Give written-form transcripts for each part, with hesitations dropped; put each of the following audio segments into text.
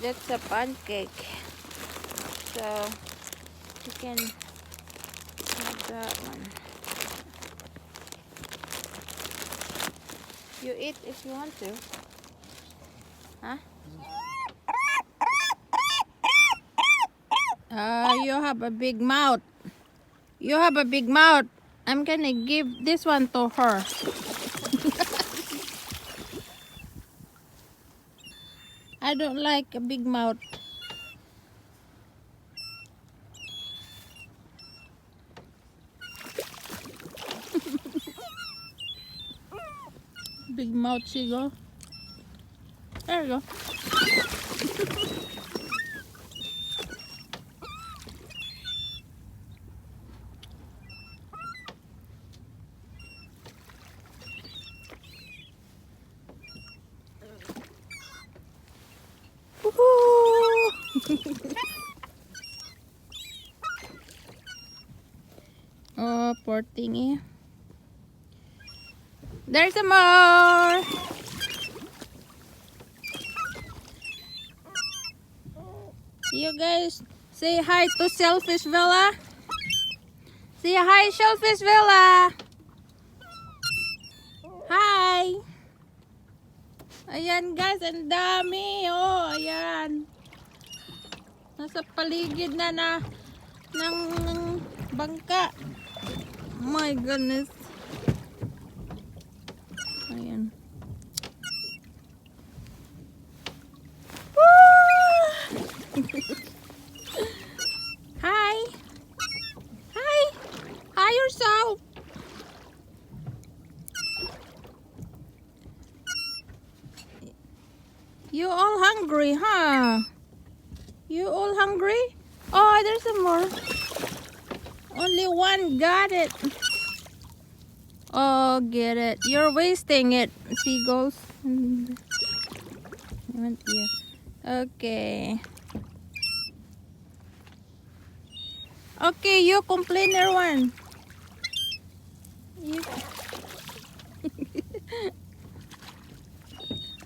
That's a pancake. So you can have that one. You eat if you want to. Huh? You have a big mouth. You have a big mouth. I'm gonna give this one to her. I don't like a big mouth. Big mouth seagull. There you go. Oh, poor thingy. There's some more. You guys say hi to Shellfish Villa. Say hi, Shellfish Villa. Hi. Ayan guys, ang dami. Oh, ayan. Nasa paligid na ng bangka. My goodness. Ayan. Hi. Hi. Hi yourself. You all hungry, huh? You all hungry? Oh, there's some more. Only one got it. Oh, get it. You're wasting it, seagulls. Okay. Okay, you complainer one. You...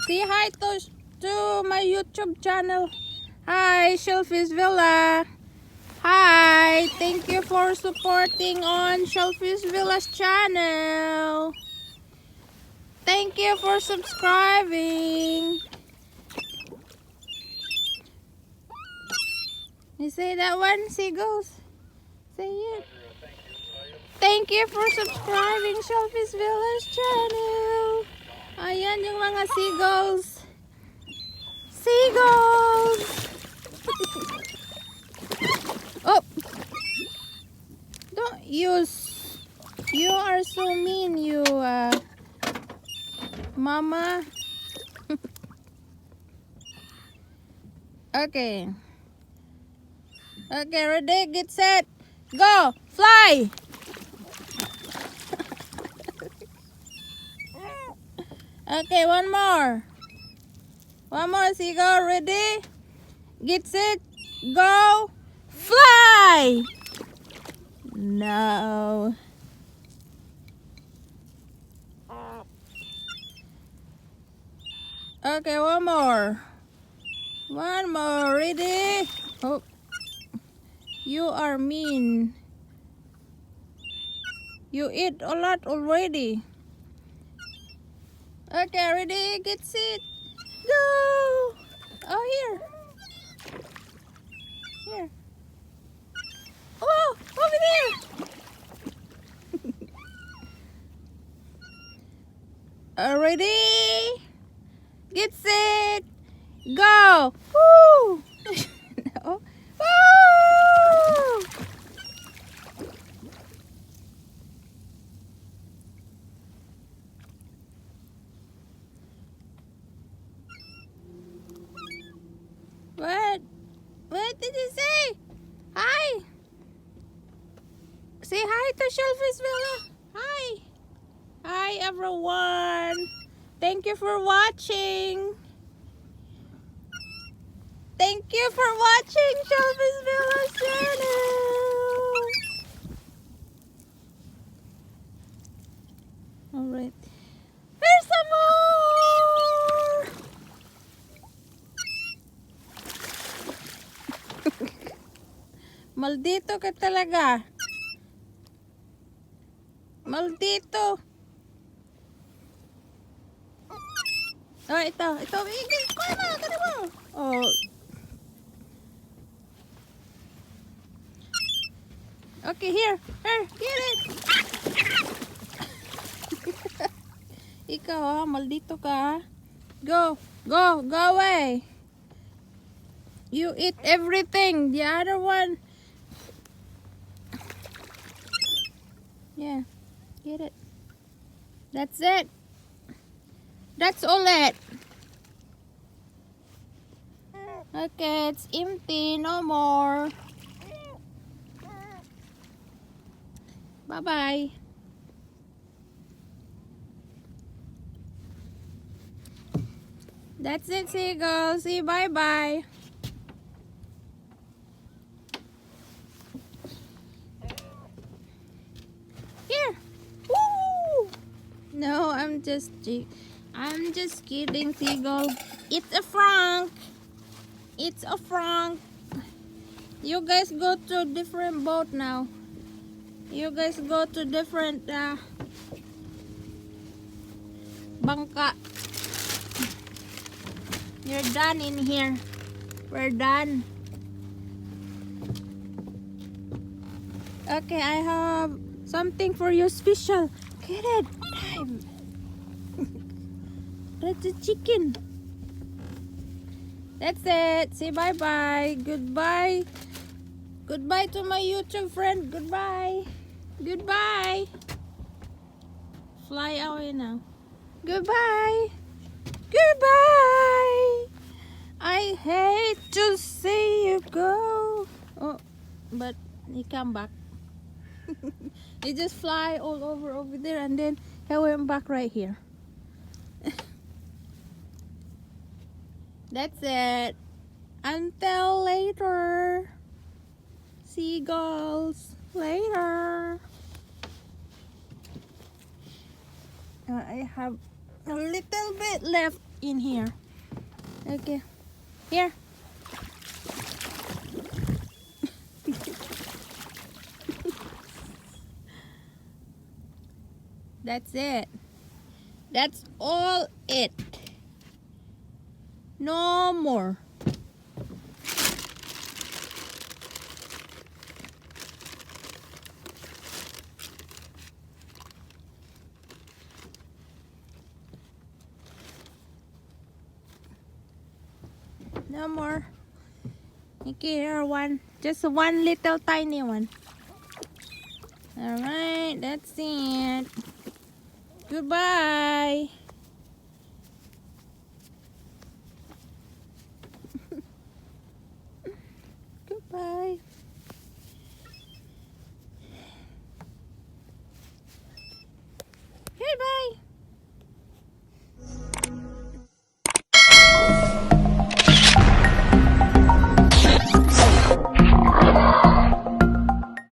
Say hi to my YouTube channel. Hi, Shellfish Villa. Hi, thank you for supporting on Shellfish Villa's channel. Thank you for subscribing. You say that one, seagulls? Say it. Thank you for subscribing Shellfish Villa's channel. Ayan yung mga seagulls. Seagulls! Oh! Don't use. You are so mean, you mama. Okay. Okay, ready, get set, go, fly! Okay, one more. One more, seagull, ready, get set, go, fly! No. Okay, one more. One more, ready? Oh. You are mean. You eat a lot already. Okay, ready, get set, go! Oh, here. Here. Oh, over there. Ready, get set, go! Woo! No. Woo! What? What did you say? Hi. Say hi to Shellfish Villa. Hi. Hi everyone. Thank you for watching. Thank you for watching Shellfish Villa's channel. Alright. There's some more. Maldito ka talaga. Maldito. Oh, ito. Kuha mo. Oh. Okay, here. Get it. Ikaw, maldito ka. Go away. You eat everything. The other one. Yeah, get it. That's it. That's all it. Okay, it's empty. No more. Bye-bye. That's it, seagulls. See, bye-bye. Here. Woo! No, I'm just kidding, seagull. It's a prank. It's a prank. You guys go to different boat now. You guys go to different bangka. You're done in here. We're done. Okay, I have something for you special. Get it. Time. That's a chicken. That's it. Say bye-bye. Goodbye. Goodbye to my YouTube friend. Goodbye. Goodbye. Fly away now. Goodbye. Goodbye. I hate to see you go. Oh, but he come back. He just fly all over there, and then he went back right here. That's it. Until later. Seagulls. Later. I have a little bit left in here. Okay. Here. That's it. That's all it. No more. No more. Okay, here one. Just one little tiny one. Alright, that's it. Goodbye.